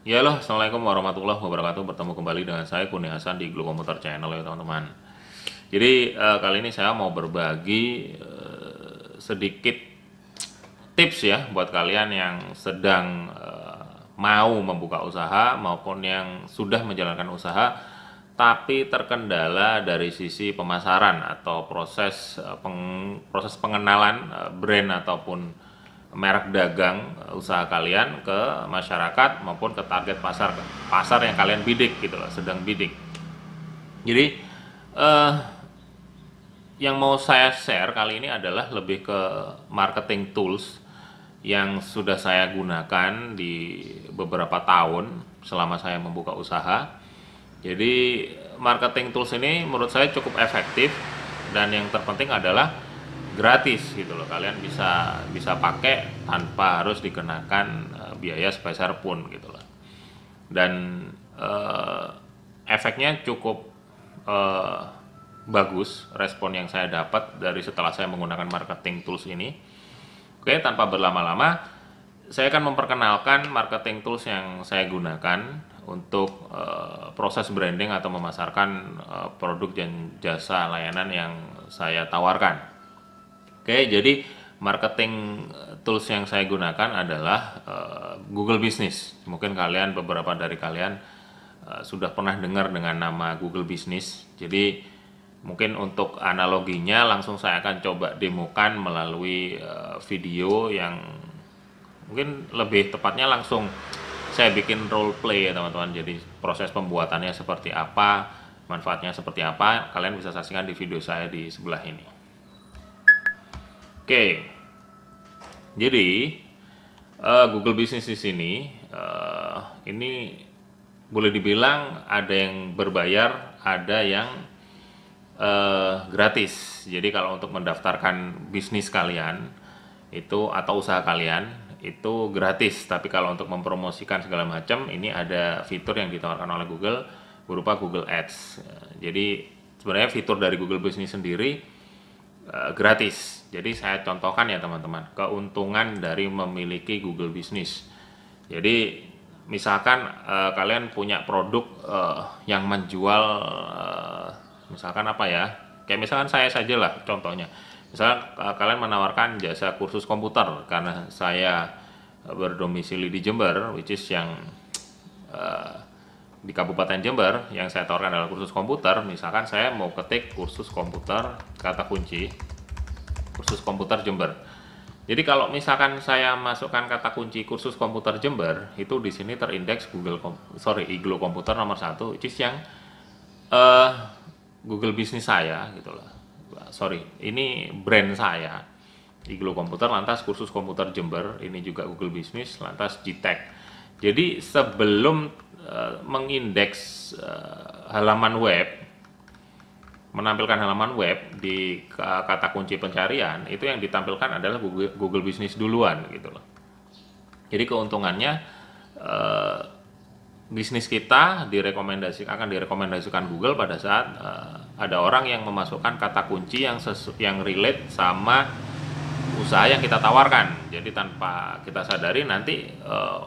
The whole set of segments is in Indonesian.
Ya loh, Assalamualaikum warahmatullahi wabarakatuh. Bertemu kembali dengan saya Kurnia Hasan di Glo Komputer Channel ya teman-teman. Jadi kali ini saya mau berbagi sedikit tips ya buat kalian yang sedang mau membuka usaha maupun yang sudah menjalankan usaha tapi terkendala dari sisi pemasaran atau proses pengenalan brand ataupun merek dagang usaha kalian ke masyarakat maupun ke target pasar yang kalian bidik gitu loh, sedang bidik. Jadi yang mau saya share kali ini adalah lebih ke marketing tools yang sudah saya gunakan di beberapa tahun selama saya membuka usaha. Jadi marketing tools ini menurut saya cukup efektif dan yang terpenting adalah gratis gitu loh. Kalian bisa pakai tanpa harus dikenakan biaya sepeser pun gitu loh. Dan efeknya cukup bagus respon yang saya dapat dari setelah saya menggunakan marketing tools ini. Oke, tanpa berlama-lama saya akan memperkenalkan marketing tools yang saya gunakan untuk proses branding atau memasarkan produk dan jasa layanan yang saya tawarkan. Oke, jadi marketing tools yang saya gunakan adalah Google Business. Mungkin beberapa dari kalian sudah pernah dengar dengan nama Google Business. Jadi mungkin untuk analoginya langsung saya akan coba demokan melalui video yang mungkin lebih tepatnya langsung saya bikin role play ya teman-teman. Jadi proses pembuatannya seperti apa, manfaatnya seperti apa, kalian bisa saksikan di video saya di sebelah ini. Oke, jadi Google Business di sini ini boleh dibilang ada yang berbayar, ada yang gratis. Jadi kalau untuk mendaftarkan bisnis kalian itu atau usaha kalian itu gratis, tapi kalau untuk mempromosikan segala macam ini ada fitur yang ditawarkan oleh Google berupa Google Ads. Jadi sebenarnya fitur dari Google Business sendiri gratis. Jadi saya contohkan ya teman-teman keuntungan dari memiliki Google Business. Jadi misalkan kalian punya produk yang menjual misalkan apa ya, kayak misalkan saya saja lah contohnya. Misalkan kalian menawarkan jasa kursus komputer karena saya berdomisili di Jember, which is yang di Kabupaten Jember yang saya tawarkan adalah kursus komputer. Misalkan saya mau ketik kursus komputer kata kunci kursus komputer Jember. Jadi kalau misalkan saya masukkan kata kunci kursus komputer Jember, itu di sini terindeks Iglo Komputer nomor 1, which is yang Google Business saya gitu loh. Ini brand saya. Iglo Komputer, lantas kursus komputer Jember, ini juga Google Business, lantas Gtech. Jadi sebelum mengindeks halaman web, menampilkan halaman web di kata kunci pencarian, itu yang ditampilkan adalah Google Business duluan gitu loh. Jadi keuntungannya bisnis kita akan direkomendasikan Google pada saat ada orang yang memasukkan kata kunci yang relate sama usaha yang kita tawarkan. Jadi tanpa kita sadari nanti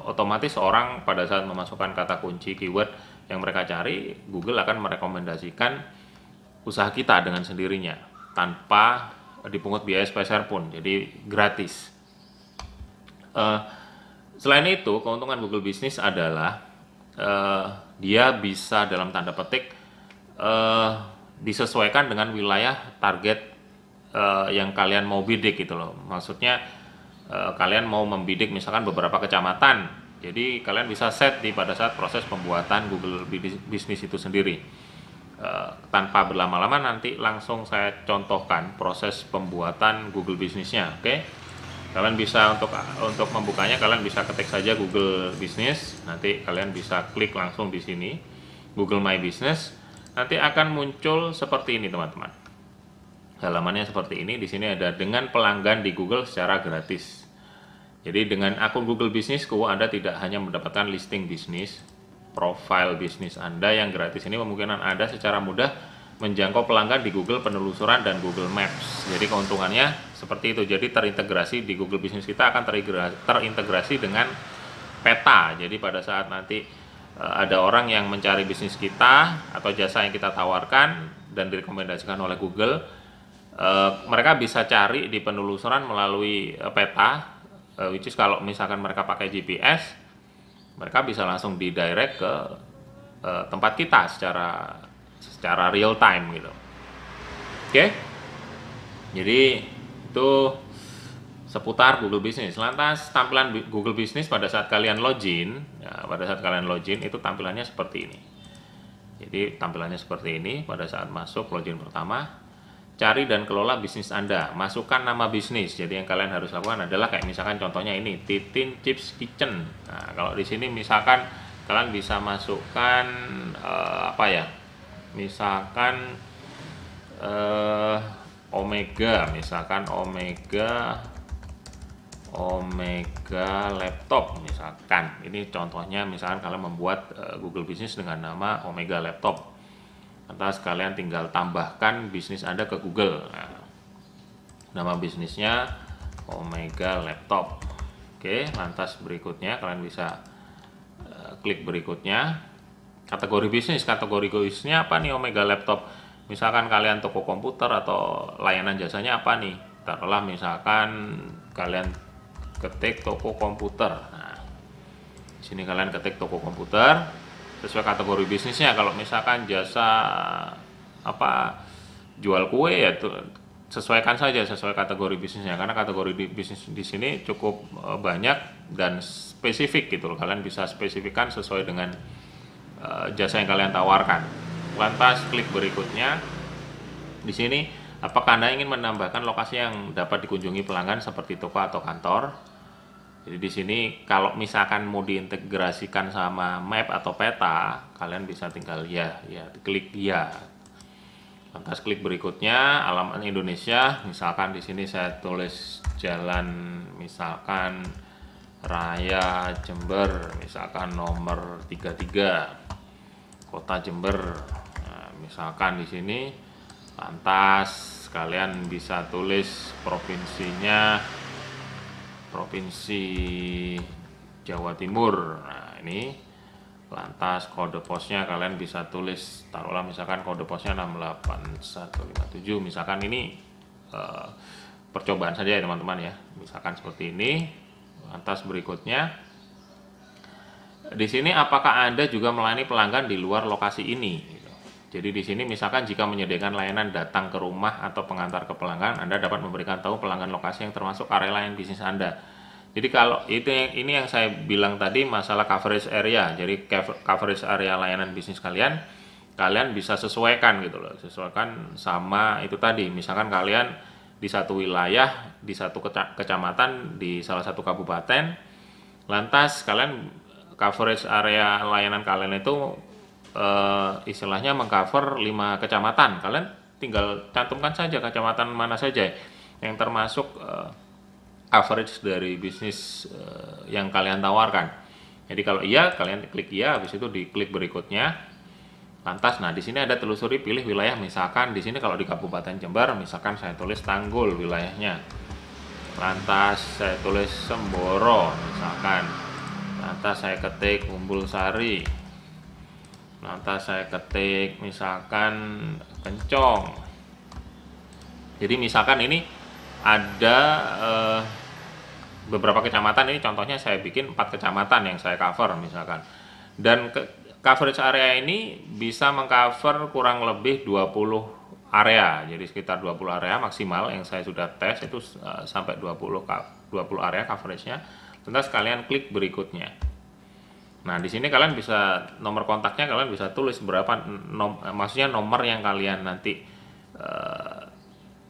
otomatis orang pada saat memasukkan kata kunci keyword yang mereka cari, Google akan merekomendasikan usaha kita dengan sendirinya tanpa dipungut biaya sepeser pun. Jadi gratis. Selain itu, keuntungan Google Business adalah dia bisa dalam tanda petik disesuaikan dengan wilayah target yang kalian mau bidik gitu loh. Maksudnya kalian mau membidik misalkan beberapa kecamatan, jadi kalian bisa set pada saat proses pembuatan Google Business itu sendiri. Tanpa berlama-lama nanti langsung saya contohkan proses pembuatan Google Business-nya. Oke, kalian bisa untuk membukanya kalian bisa ketik saja Google Business, nanti kalian bisa klik langsung di sini Google My Business, nanti akan muncul seperti ini teman-teman. Halamannya seperti ini. Di sini ada dengan pelanggan di Google secara gratis. Jadi dengan akun Google Businessku Anda tidak hanya mendapatkan listing bisnis, profil bisnis Anda yang gratis ini kemungkinan Anda secara mudah menjangkau pelanggan di Google penelusuran dan Google Maps. Jadi keuntungannya seperti itu. Jadi terintegrasi di Google Business kita akan terintegrasi dengan peta. Jadi pada saat nanti ada orang yang mencari bisnis kita atau jasa yang kita tawarkan dan direkomendasikan oleh Google, mereka bisa cari di penelusuran melalui peta, which is kalau misalkan mereka pakai GPS, mereka bisa langsung didirect ke tempat kita secara real time gitu. Oke? Jadi itu seputar Google Business. Lantas tampilan Google Business pada saat kalian login, ya, itu tampilannya seperti ini. Jadi tampilannya seperti ini pada saat masuk login pertama. Cari dan kelola bisnis Anda. Masukkan nama bisnis. Jadi yang kalian harus lakukan adalah kayak misalkan contohnya ini, Titin Chips Kitchen. Nah, kalau di sini misalkan kalian bisa masukkan misalkan Omega, misalkan Omega Laptop misalkan. Ini contohnya misalkan kalian membuat Google Business dengan nama Omega Laptop. Lantas kalian tinggal tambahkan bisnis Anda ke Google. Nah, nama bisnisnya Omega Laptop. Oke, lantas berikutnya kalian bisa klik berikutnya. Kategori bisnisnya apa nih Omega Laptop? Misalkan kalian toko komputer atau layanan jasanya apa nih? Taruhlah misalkan kalian ketik toko komputer. Nah, di sini kalian ketik toko komputer sesuai kategori bisnisnya. Kalau misalkan jasa jual kue, ya sesuaikan saja sesuai kategori bisnisnya, karena kategori bisnis di sini cukup banyak dan spesifik gitu loh. Kalian bisa spesifikkan sesuai dengan jasa yang kalian tawarkan. Lantas klik berikutnya. Di sini apakah Anda ingin menambahkan lokasi yang dapat dikunjungi pelanggan seperti toko atau kantor? Jadi di sini kalau misalkan mau diintegrasikan sama map atau peta, kalian bisa tinggal klik ya. Lantas klik berikutnya, alamat Indonesia. Misalkan di sini saya tulis jalan misalkan Raya Jember, misalkan nomor 33, Kota Jember. Nah, misalkan di sini. Lantas kalian bisa tulis provinsinya, Provinsi Jawa Timur. Nah, ini lantas kode posnya kalian bisa tulis, taruhlah misalkan kode posnya 68157. Misalkan ini percobaan saja ya teman-teman ya. Misalkan seperti ini. Lantas berikutnya, di sini apakah Anda juga melayani pelanggan di luar lokasi ini? Jadi di sini misalkan jika menyediakan layanan datang ke rumah atau pengantar ke pelanggan, Anda dapat memberikan tahu pelanggan lokasi yang termasuk area layanan bisnis Anda. Jadi kalau ini yang saya bilang tadi masalah coverage area. Jadi coverage area layanan bisnis kalian bisa sesuaikan gitu loh. Sesuaikan sama itu tadi. Misalkan kalian di satu wilayah, di satu kecamatan, di salah satu kabupaten, lantas kalian coverage area layanan kalian itu istilahnya mengcover 5 kecamatan. Kalian tinggal cantumkan saja kecamatan mana saja yang termasuk coverage dari bisnis yang kalian tawarkan. Jadi kalau iya, kalian klik iya, habis itu diklik berikutnya. Lantas, nah di sini ada telusuri, pilih wilayah. Misalkan di sini kalau di Kabupaten Jember, misalkan saya tulis Tanggul wilayahnya. Lantas saya tulis Semboro misalkan. Lantas saya ketik Umbul Sari. Lantas saya ketik misalkan Kencong. Jadi misalkan ini ada beberapa kecamatan, ini contohnya saya bikin 4 kecamatan yang saya cover misalkan. Dan coverage area ini bisa mengcover kurang lebih 20 area. Jadi sekitar 20 area maksimal yang saya sudah tes itu sampai 20 area coveragenya. Lantas kalian klik berikutnya. Nah, di sini kalian bisa nomor kontaknya kalian bisa tulis berapa maksudnya nomor yang kalian nanti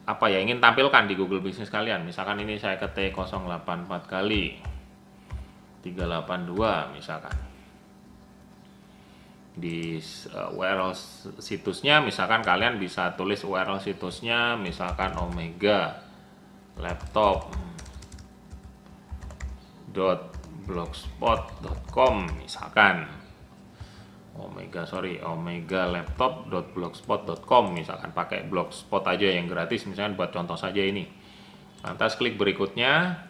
ingin tampilkan di Google Business kalian. Misalkan ini saya ketik 084 kali 382 misalkan. Di URL situsnya misalkan kalian bisa tulis URL situsnya misalkan Omega Laptop .blogspot.com misalkan omegalaptop.blogspot.com misalkan, pakai blogspot aja yang gratis misalkan buat contoh saja ini. Lantas klik berikutnya.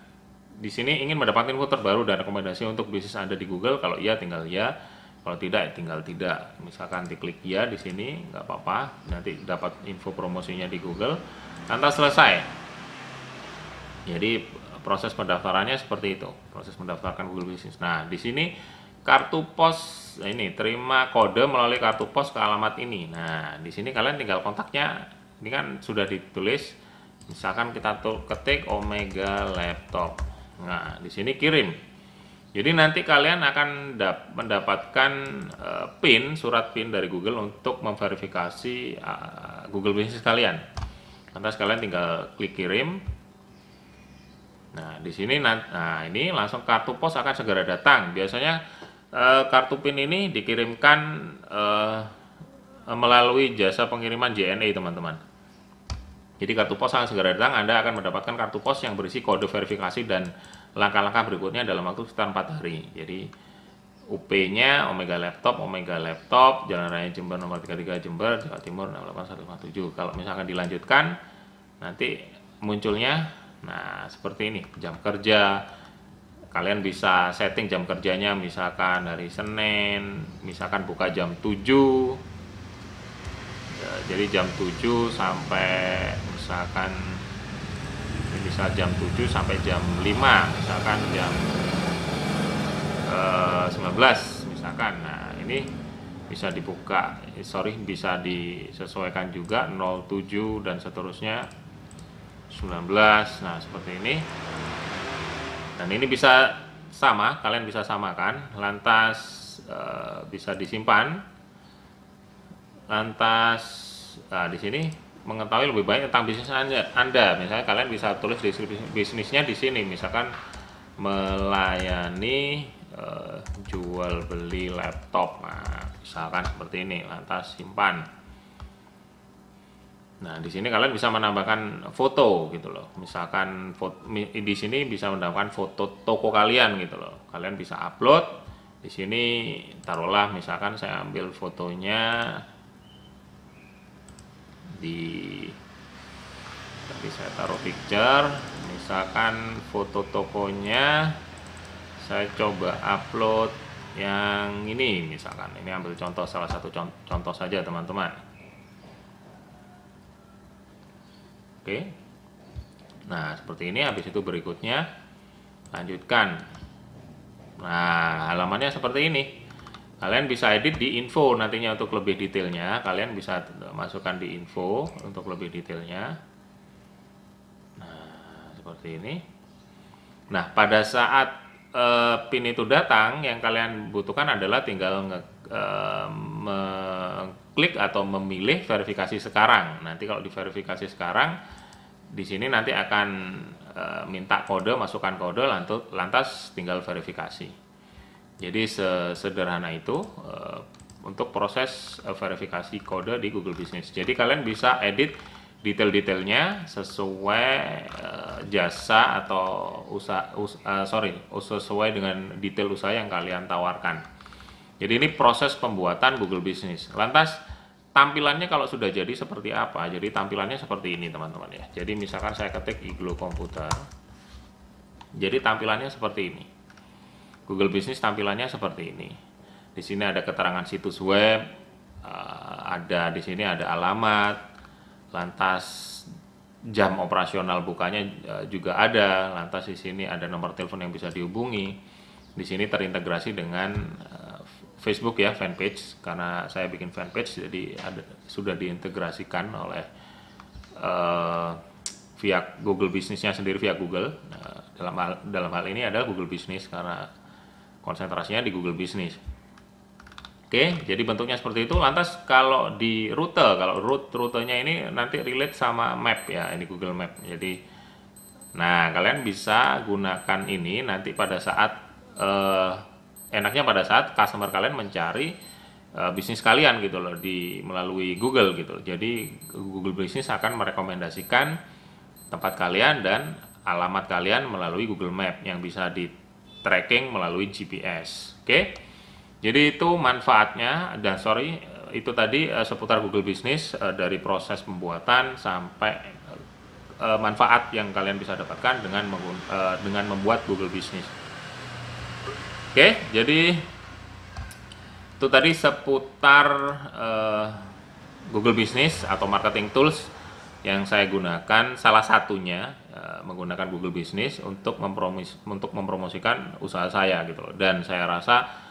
di sini ingin mendapatkan info terbaru dan rekomendasi untuk bisnis Anda di Google. Kalau iya tinggal ya, kalau tidak tinggal tidak. Misalkan diklik ya di sini, nggak apa-apa, nanti dapat info promosinya di Google. Lantas selesai. Jadi proses pendaftarannya seperti itu, proses mendaftarkan Google Business. Nah, di sini kartu pos ini terima kode melalui kartu pos ke alamat ini. Nah, di sini kalian tinggal kontaknya, ini kan sudah ditulis. Misalkan kita ketik Omega Laptop. Nah, di sini kirim. Jadi nanti kalian akan mendapatkan PIN, surat PIN dari Google untuk memverifikasi Google Business kalian. Lantas kalian tinggal klik kirim. Nah, di sini ini langsung kartu pos akan segera datang. Biasanya kartu PIN ini dikirimkan melalui jasa pengiriman JNE, teman-teman. Jadi kartu pos akan segera datang, Anda akan mendapatkan kartu pos yang berisi kode verifikasi dan langkah-langkah berikutnya dalam waktu sekitar 4 hari. Jadi UP-nya Omega Laptop, Jalan Raya Jember nomor 33 Jember, Jawa Timur 68157. Kalau misalkan dilanjutkan, nanti munculnya, nah seperti ini, jam kerja. Kalian bisa setting jam kerjanya, misalkan hari Senin, misalkan buka jam 7. Jadi jam 7 sampai misalkan bisa jam 7 sampai jam 5, misalkan jam 19 misalkan. Nah, ini bisa dibuka, bisa disesuaikan juga 07 dan seterusnya 19. Nah, seperti ini. Dan ini bisa sama, kalian bisa samakan, lantas bisa disimpan. Lantas di sini mengetahui lebih banyak tentang bisnis Anda. Misalnya kalian bisa tulis deskripsi bisnisnya di sini, misalkan melayani jual beli laptop. Nah, misalkan seperti ini, lantas simpan. Nah, di sini kalian bisa menambahkan foto gitu loh. Misalkan di sini bisa menambahkan foto toko kalian gitu loh. Kalian bisa upload. Di sini taruhlah misalkan saya ambil fotonya tadi saya taruh picture, misalkan foto tokonya saya coba upload yang ini, misalkan ini ambil contoh, salah satu contoh saja teman-teman. Oke, nah seperti ini. Habis itu berikutnya lanjutkan. Nah, halamannya seperti ini. Kalian bisa edit di info nantinya untuk lebih detailnya. Kalian bisa masukkan di info untuk lebih detailnya. Nah, seperti ini. Nah, pada saat PIN itu datang, yang kalian butuhkan adalah tinggal mengklik atau memilih verifikasi sekarang. Nanti kalau diverifikasi sekarang, di sini nanti akan minta kode, masukkan kode, lantas tinggal verifikasi. Jadi sesederhana itu untuk proses verifikasi kode di Google Business. Jadi kalian bisa edit detail-detailnya sesuai jasa atau sesuai dengan detail usaha yang kalian tawarkan. Jadi ini proses pembuatan Google Business. Lantas tampilannya kalau sudah jadi seperti apa? Jadi tampilannya seperti ini teman-teman ya. Jadi misalkan saya ketik Iglo Komputer. Jadi tampilannya seperti ini. Google Business tampilannya seperti ini. Di sini ada keterangan situs web, ada di sini ada alamat, lantas jam operasional bukanya juga ada, lantas di sini ada nomor telepon yang bisa dihubungi. Di sini terintegrasi dengan Facebook ya, fanpage, karena saya bikin fanpage jadi sudah diintegrasikan oleh via Google Business-nya sendiri, via Google. Dalam hal ini adalah Google Business karena konsentrasinya di Google Business. Oke, jadi bentuknya seperti itu. Lantas kalau di rute, kalau rutenya ini nanti relate sama map ya, ini Google Map. Jadi, nah kalian bisa gunakan ini nanti pada saat enaknya pada saat customer kalian mencari bisnis kalian gitu loh melalui Google gitu. Jadi Google Business akan merekomendasikan tempat kalian dan alamat kalian melalui Google Map yang bisa di tracking melalui GPS. Oke. Jadi itu manfaatnya, dan itu tadi seputar Google Business dari proses pembuatan sampai manfaat yang kalian bisa dapatkan dengan membuat Google Business. Oke, jadi itu tadi seputar Google Business atau marketing tools yang saya gunakan, salah satunya menggunakan Google Business untuk mempromosikan usaha saya gitu loh. Dan saya rasa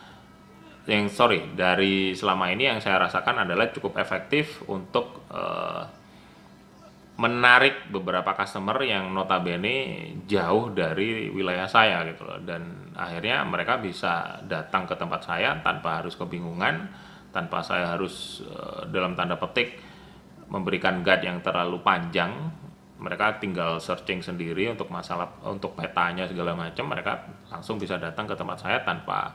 dari selama ini yang saya rasakan adalah cukup efektif untuk menarik beberapa customer yang notabene jauh dari wilayah saya gitu loh, dan akhirnya mereka bisa datang ke tempat saya tanpa harus kebingungan, tanpa saya harus dalam tanda petik memberikan guide yang terlalu panjang. Mereka tinggal searching sendiri untuk petanya segala macam, mereka langsung bisa datang ke tempat saya tanpa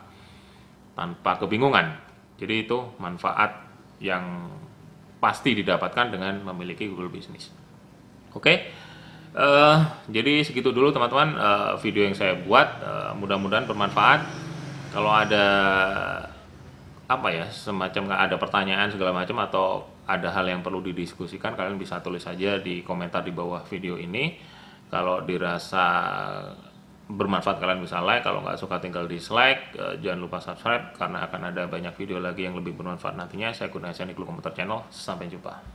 kebingungan. Jadi itu manfaat yang pasti didapatkan dengan memiliki Google Business. Oke, jadi segitu dulu teman-teman video yang saya buat, mudah-mudahan bermanfaat. Kalau ada semacam ada pertanyaan segala macam atau ada hal yang perlu didiskusikan, kalian bisa tulis saja di komentar di bawah video ini. Kalau dirasa bermanfaat kalian bisa like, kalau nggak suka tinggal dislike. Jangan lupa subscribe karena akan ada banyak video lagi yang lebih bermanfaat nantinya. Saya Kurniawan di Komputer Channel, sampai jumpa.